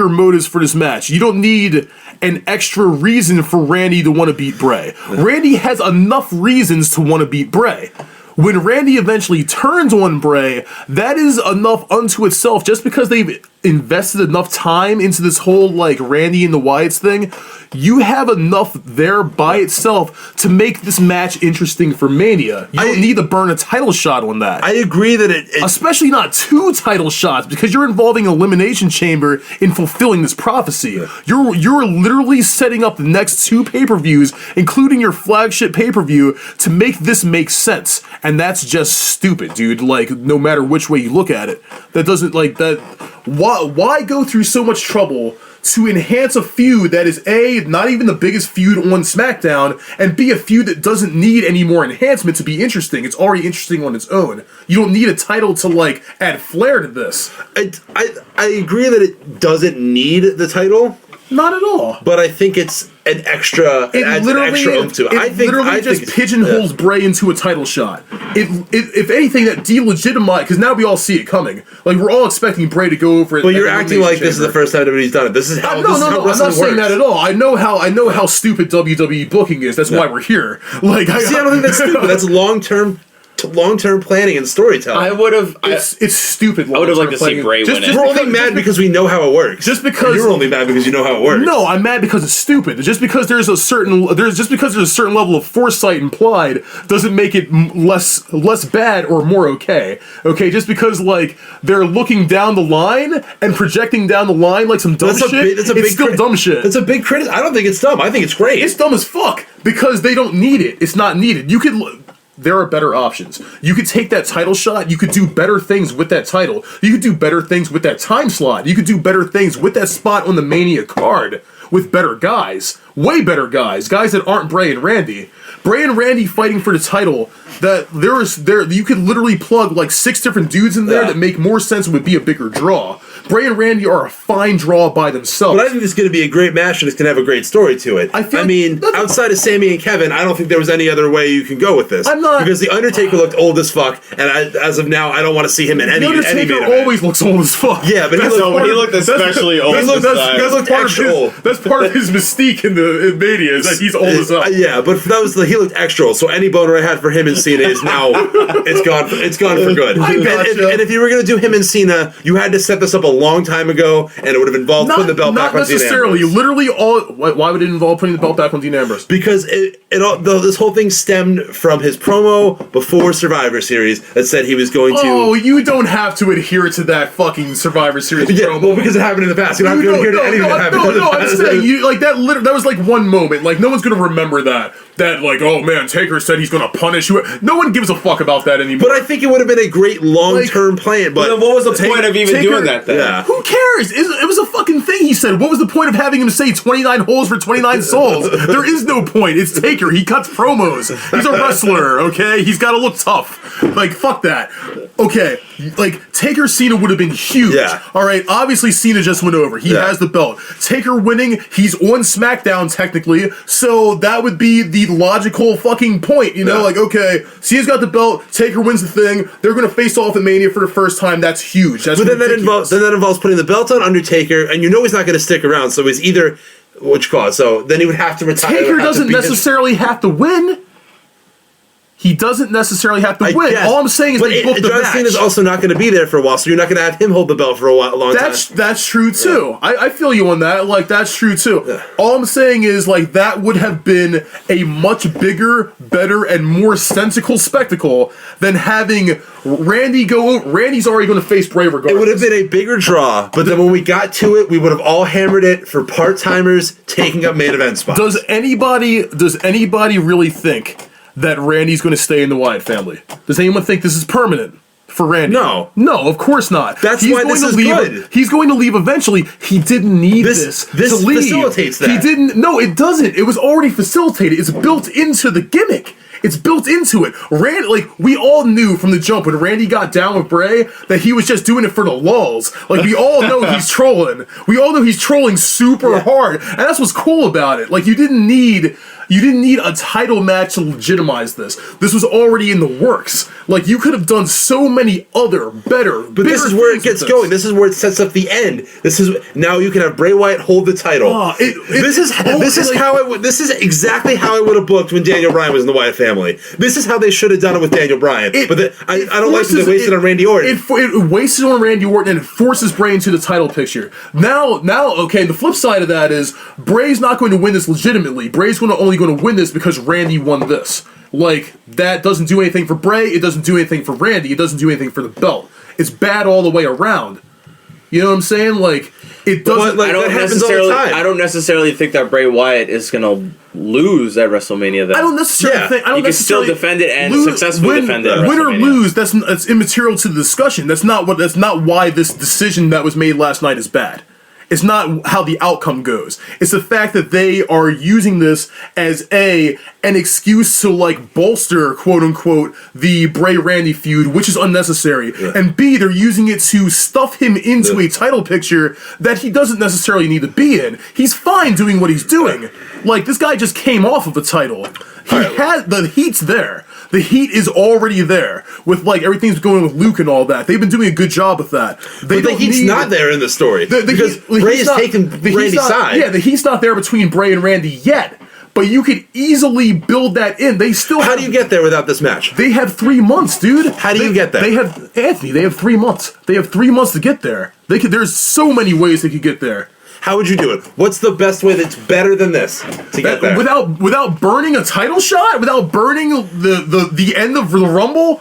motives for this match. You don't need an extra reason for Randy to want to beat Bray. Randy has enough reasons to want to beat Bray. When Randy eventually turns on Bray, that is enough unto itself. Just because they've invested enough time into this whole, like, Randy and the Wyatts thing, you have enough there by itself to make this match interesting for Mania. You don't need to burn a title shot on that. I agree that it especially not 2 title shots, because you're involving an Elimination Chamber in fulfilling this prophecy. Yeah. You're literally setting up the next 2 pay-per-views, including your flagship pay-per-view, to make this make sense. And that's just stupid, dude. Like, no matter which way you look at it. That doesn't, like, that... Why go through so much trouble to enhance a feud that is A, not even the biggest feud on SmackDown, and B, a feud that doesn't need any more enhancement to be interesting? It's already interesting on its own. You don't need a title to, like, add flair to this. I agree that it doesn't need the title. Not at all. But I think it's an extra. It adds an extra oomph to it. I think pigeonholes Bray into a title shot. If anything, that delegitimized, because now we all see it coming. Like, we're all expecting Bray to go over it. But you're acting like this is the first time anybody's done it. This is how. No, I'm not saying that at all. I know how stupid WWE booking is. That's why we're here. Like, I don't think that's stupid. That's long-term planning and storytelling. I would have. It's stupid. I would have liked to see Bray win it. We're only mad because we know how it works. Just because you're only mad because you know how it works. No, I'm mad because it's stupid. Just because there's a certain level of foresight implied doesn't make it less bad or more okay. Okay, just because, like, they're looking down the line and projecting down the line like some dumb shit. It's still dumb shit. It's a big criticism. I don't think it's dumb. I think it's great. It's dumb as fuck because they don't need it. It's not needed. You could. there are better options. You could take that title shot. You could do better things with that title. You could do better things with that time slot. You could do better things with that spot on the Mania card with better guys. Way better guys. Guys that aren't Bray and Randy. Bray and Randy fighting for the title, that you could literally plug like 6 different dudes in there that make more sense and would be a bigger draw. Bray and Randy are a fine draw by themselves. But I think this is going to be a great match and it's going to have a great story to it. I mean, outside of Sami and Kevin, I don't think there was any other way you can go with this. Because The Undertaker looked old as fuck, and as of now, I don't want to see him in any main event. The Undertaker always looks old as fuck. Yeah, but he looked especially old. That's part of his mystique in Mania, is that he's old as hell. Yeah, but he looked extra old, so any boner I had for him and Cena is now, it's gone for good. And if you were going to do him and Cena, you had to set this up a long time ago, and it would have involved putting the belt back on Dean Ambrose. Not necessarily. Literally, why would it involve putting the belt back on Dean Ambrose? Because this whole thing stemmed from his promo before Survivor Series that said he was going to... Oh, you don't have to adhere to that fucking Survivor Series promo. Well, because it happened in the past. You don't have to adhere to anything that happened in the past. I'm saying, that was like one moment. Like, no one's going to remember that. That, like, oh man, Taker said he's going to punish you. No one gives a fuck about that anymore. But I think it would have been a great long-term plan. But then what was the point of even doing that then? Yeah. Who cares? It was a fucking thing he said. What was the point of having him say 29 holes for 29 souls? There is no point. It's Taker. He cuts promos. He's a wrestler, okay? He's got to look tough. Like, fuck that. Okay, like, Taker Cena would have been huge. Yeah. All right, obviously Cena just went over. He has the belt. Taker winning, he's on SmackDown technically, so that would be the logical fucking point, you know? Like, okay, Cena's got the belt, Taker wins the thing, they're going to face off at Mania for the first time, that's huge. That's but then that involves putting the belt on Undertaker, and you know he's not going to stick around, so he's either... So then he would have to retire. Taker doesn't necessarily have to win. He doesn't necessarily have to win. Guess. All I'm saying is they booked the match. John Cena's also not going to be there for a while, so you're not going to have him hold the belt for a long time. That's true too. Yeah. I feel you on that. Like, that's true too. Yeah. All I'm saying is, like, that would have been a much bigger, better, and more sensical spectacle than having Randy go over. Randy's already going to face Bray regardless. It would have been a bigger draw, but then when we got to it, we would have all hammered it for part-timers taking up main event spots. Does anybody really think that Randy's going to stay in the Wyatt family? Does anyone think this is permanent for Randy? No, of course not. That's why this is good. He's going to leave eventually. He didn't need this to leave. Facilitates that. He didn't. No, it doesn't. It was already facilitated. It's built into the gimmick. It's built into it. Randy, like, we all knew from the jump when Randy got down with Bray that he was just doing it for the lulz. Like, we all know he's trolling. We all know he's trolling super hard, and that's what's cool about it. Like, you didn't need a title match to legitimize this. This was already in the works. Like, you could have done so many other better. But this is where it gets going. This is where it sets up the end. Now you can have Bray Wyatt hold the title. This is exactly how it would have booked when Daniel Bryan was in the Wyatt family. This is how they should have done it with Daniel Bryan. I don't like that they wasted on Randy Orton. It wasted on Randy Orton, and it forces Bray into the title picture. Now, okay, the flip side of that is Bray's not going to win this legitimately. Bray's only going to win this because Randy won this. Like, that doesn't do anything for Bray, it doesn't do anything for Randy, it doesn't do anything for the belt. It's bad all the way around. You know what I'm saying? Like, it doesn't... That happens all the time. I don't necessarily think that Bray Wyatt is going to lose at WrestleMania then. I don't necessarily think... You can still defend it and successfully defend it at WrestleMania. Win or lose, that's immaterial to the discussion. That's not why this decision that was made last night is bad. It's not how the outcome goes. It's the fact that they are using this as an excuse to, like, bolster, quote unquote, the Bray Randy feud, which is unnecessary. Yeah. And B, they're using it to stuff him into a title picture that he doesn't necessarily need to be in. He's fine doing what he's doing. Like, this guy just came off of a title. The heat's there. The heat is already there with, like, everything's going with Luke and all that. They've been doing a good job with that. But the heat's not there in the story because Bray is taking Randy's side. Yeah, the heat's not there between Bray and Randy yet. But you could easily build that in. How do you get there without this match? They have 3 months, dude. How do you get there? They have 3 months. They have 3 months to get there. There's so many ways they could get there. How would you do it? What's the best way that's better than this to get there? Without burning a title shot? Without burning the end of the Rumble?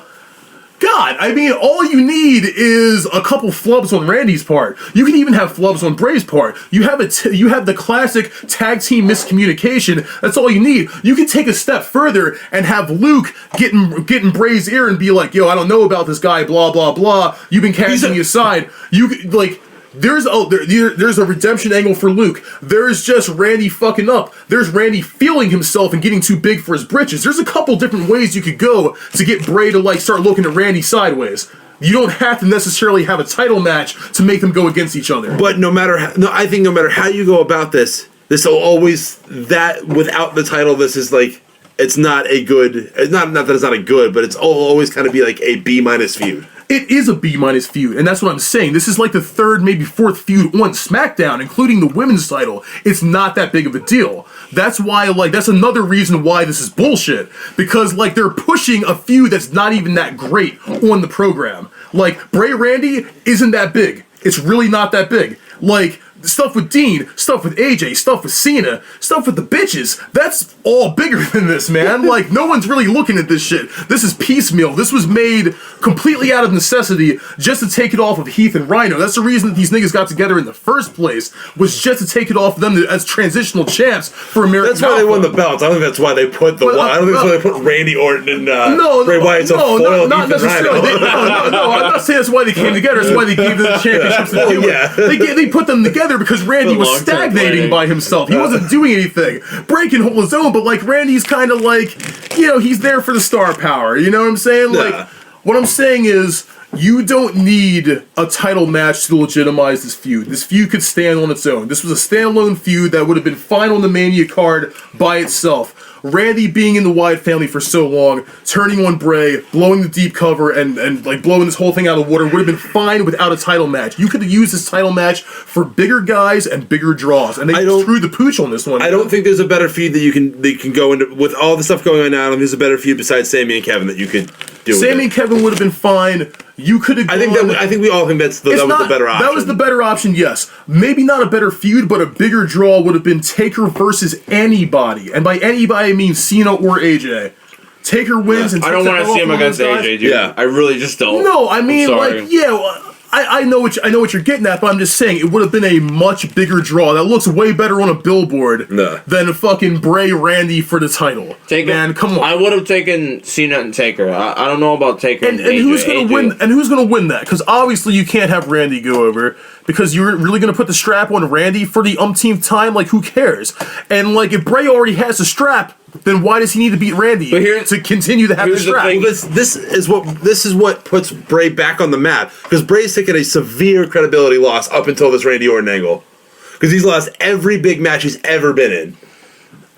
God, I mean, all you need is a couple flubs on Randy's part. You can even have flubs on Bray's part. You have the classic tag team miscommunication. That's all you need. You can take a step further and have Luke get in Bray's ear and be like, "Yo, I don't know about this guy. Blah blah blah. You've been casting me aside." There's a redemption angle for Luke. There's just Randy fucking up. There's Randy feeling himself and getting too big for his britches. There's a couple different ways you could go to get Bray to start looking at Randy sideways. You don't have to necessarily have a title match to make them go against each other. But I think no matter how you go about this will always without the title. This is it's not a good. Not that it's not a good, but it's always kind of be like a B- feud. It is a B- feud, and that's what I'm saying. This is like the third, maybe fourth feud on SmackDown, including the women's title. It's not that big of a deal. That's why, that's another reason why this is bullshit. Because, they're pushing a feud that's not even that great on the program. Bray Randy isn't that big. It's really not that big. Stuff with Dean, stuff with AJ, stuff with Cena, stuff with the bitches, that's all bigger than this, man. No one's really looking at this shit. This is piecemeal. This was made completely out of necessity just to take it off of Heath and Rhino. That's the reason that these niggas got together in the first place, was just to take it off of them as transitional champs for American That's why they won the belts. I don't think that's why they put I don't think that's why they put Randy Orton and Bray Wyatt foil not necessarily. No, I'm not saying that's why they came together. That's why they gave them the championships to do it. They put them together because Randy was stagnating by himself. He wasn't doing anything. Bray can hold his own, but Randy's kind of he's there for the star power. You know what I'm saying? What I'm saying is, you don't need a title match to legitimize this feud. This feud could stand on its own. This was a standalone feud that would have been fine on the Mania card by itself. Randy being in the Wyatt family for so long, turning on Bray, blowing the deep cover, and blowing this whole thing out of the water would have been fine without a title match. You could have used this title match for bigger guys and bigger draws, and they screwed the pooch on this one. I don't think there's a better feud that they can go into with all the stuff going on now. There's a better feud besides Sami and Kevin that you could do. Sami and Kevin would have been fine. You could have. I think we all think that was the better option. That was the better option. Yes, maybe not a better feud, but a bigger draw would have been Taker versus anybody, and by anybody I mean Cena or AJ. Taker wins, and I don't want to see him against AJ, dude. Yeah, I really just don't. No, I mean, I know what you're getting at, but I'm just saying it would have been a much bigger draw that looks way better on a billboard than fucking Bray Randy for the title. Man, come on. I would have taken Cena and Taker. I don't know about Taker and AJ, who's gonna win? And who's gonna win that? Because obviously you can't have Randy go over because you're really gonna put the strap on Randy for the umpteenth time. Who cares? And if Bray already has the strap, then why does he need to beat Randy to continue to have the strap? This is what puts Bray back on the map, because Bray's taken a severe credibility loss up until this Randy Orton angle, because he's lost every big match he's ever been in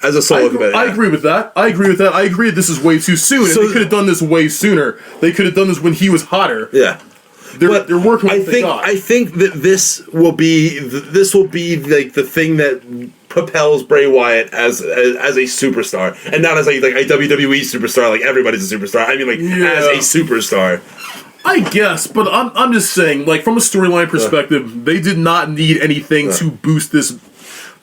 as a solo competitor. I agree with that. I agree that this is way too soon. And they could have done this way sooner. They could have done this when he was hotter. Yeah. They're working with the guy. I think that this will be the thing that propels Bray Wyatt as a superstar, and not as a WWE superstar. Everybody's a superstar. I mean, as a superstar. I guess, but I'm just saying, from a storyline perspective, they did not need anything to boost this.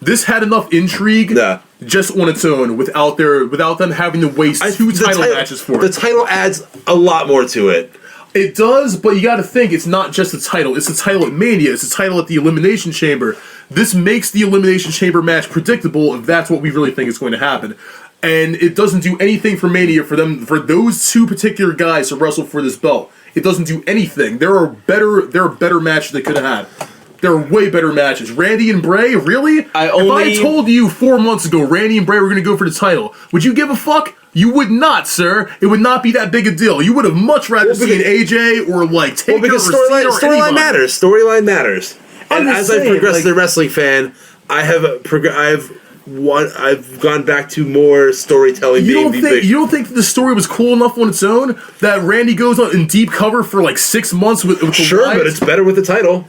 This had enough intrigue just on its own without them having to waste two title matches for it. The title adds a lot more to it. It does, but you gotta think, it's not just a title. It's a title at Mania. It's a title at the Elimination Chamber. This makes the Elimination Chamber match predictable if that's what we really think is going to happen. And it doesn't do anything for Mania for those two particular guys to wrestle for this belt. It doesn't do anything. There are better matches they could have had. There are way better matches. Randy and Bray, really? If I told you 4 months ago Randy and Bray were going to go for the title, would you give a fuck? You would not, sir. It would not be that big a deal. You would have much rather seen AJ or Taker because or Cena or storyline matters. Storyline matters. And as I've progressed as a wrestling fan, I've gone back to more storytelling. You don't think that the story was cool enough on its own that Randy goes on in deep cover for 6 months with the Sure, but it's better with the title.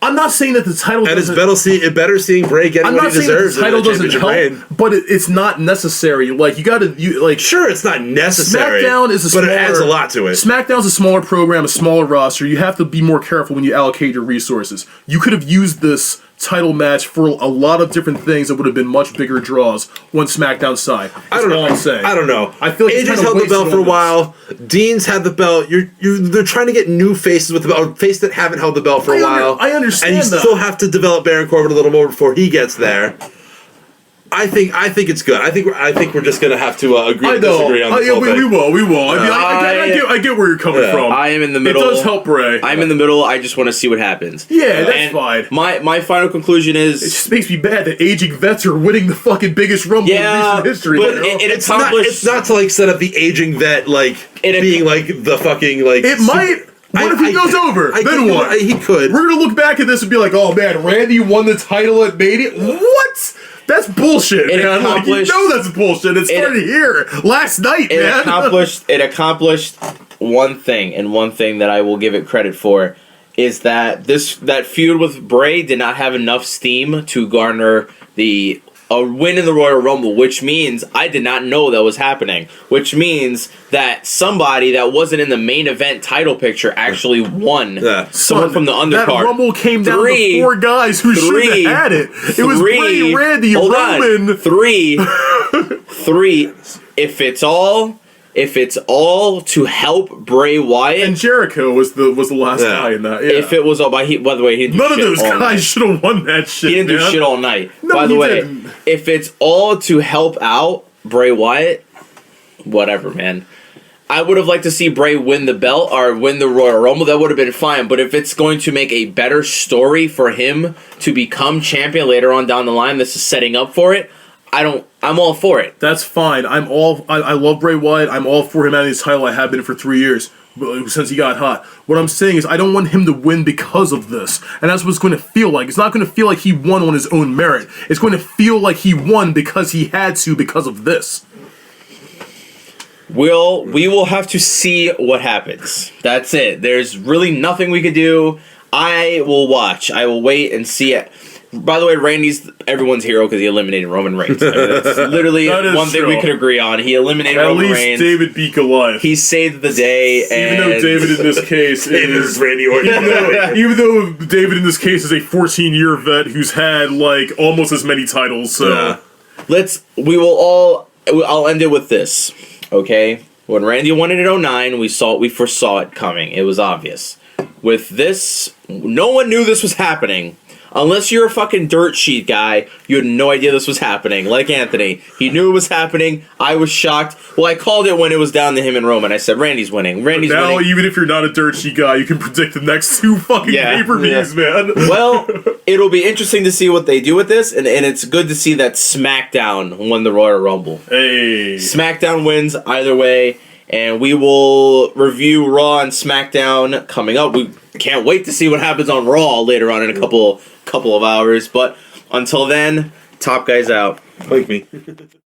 I'm not saying that the title and it's better seeing Bray getting what he deserves. The title doesn't help, but it's not necessary. Sure, it's not necessary. SmackDown is but it adds a lot to it. SmackDown's a smaller program, a smaller roster. You have to be more careful when you allocate your resources. You could have used this title match for a lot of different things that would have been much bigger draws on SmackDown's side. I don't know. I'm saying. I don't know. I feel like AJ's held the belt for a while. Dean's had the belt. They're trying to get new faces with the belt, face that haven't held the belt for a while. I understand and you that. still have to develop Baron Corbin a little more before he gets there. I think it's good. I think we're just gonna have to agree and disagree on this whole thing. We will. I get where you're coming from. I am in the middle. It does help Bray. I'm in the middle. I just want to see what happens. Yeah, that's fine. My final conclusion is... It just makes me bad that aging vets are winning the fucking biggest Rumble in recent history. But it's not to like set up the aging vet being like the fucking like... It might... What if he goes over? Then what? He could. We're gonna look back at this and be like, oh man, Randy won the title at Mania? What? That's bullshit, man. Like, you know that's bullshit. It started here last night, man. It accomplished one thing, and one thing that I will give it credit for is that that feud with Bray did not have enough steam to garner a win in the Royal Rumble, which means I did not know that was happening. Which means that somebody that wasn't in the main event title picture actually won. Yeah. Someone from the undercard. That Rumble came down to 4 guys who shouldn't have had it. It was Bray, Randy, Roman. Three. If it's all to help Bray Wyatt, and Jericho was the last guy in that. Yeah. If it was all by the way, he didn't do none of those guys should have won that shit. He didn't do shit all night. No, by the way, didn't. If it's all to help out Bray Wyatt, whatever, man. I would have liked to see Bray win the belt or win the Royal Rumble. That would have been fine. But if it's going to make a better story for him to become champion later on down the line, this is setting up for it. I'm all for it. That's fine. I love Bray Wyatt. I'm all for him having his title. I have been for 3 years since he got hot. What I'm saying is I don't want him to win because of this. And that's what it's going to feel like. It's not going to feel like he won on his own merit. It's going to feel like he won because he had to because of this. We will have to see what happens. That's it. There's really nothing we could do. I will watch. I will wait and see it. By the way, Randy's everyone's hero because he eliminated Roman Reigns. I mean, that's literally one thing we could agree on. He eliminated Roman Reigns. At least David beat Goliath. He saved the day. Even though David in this case is Randy Orton. Even though David in this case is a 14-year vet who's had like almost as many titles. So I'll end it with this. Okay, when Randy won it in 2009, we foresaw it coming. It was obvious. With this, no one knew this was happening. Unless you're a fucking dirt sheet guy, you had no idea this was happening. Like Anthony. He knew it was happening. I was shocked. Well, I called it when it was down to him and Roman. I said, Randy's winning. Randy's winning. Even if you're not a dirt sheet guy, you can predict the next 2 fucking pay-per-views, man. Well, it'll be interesting to see what they do with this, and it's good to see that SmackDown won the Royal Rumble. Hey. SmackDown wins either way, and we will review Raw and SmackDown coming up. We can't wait to see what happens on Raw later on in a couple of hours. But until then, Top Guys out. Like me.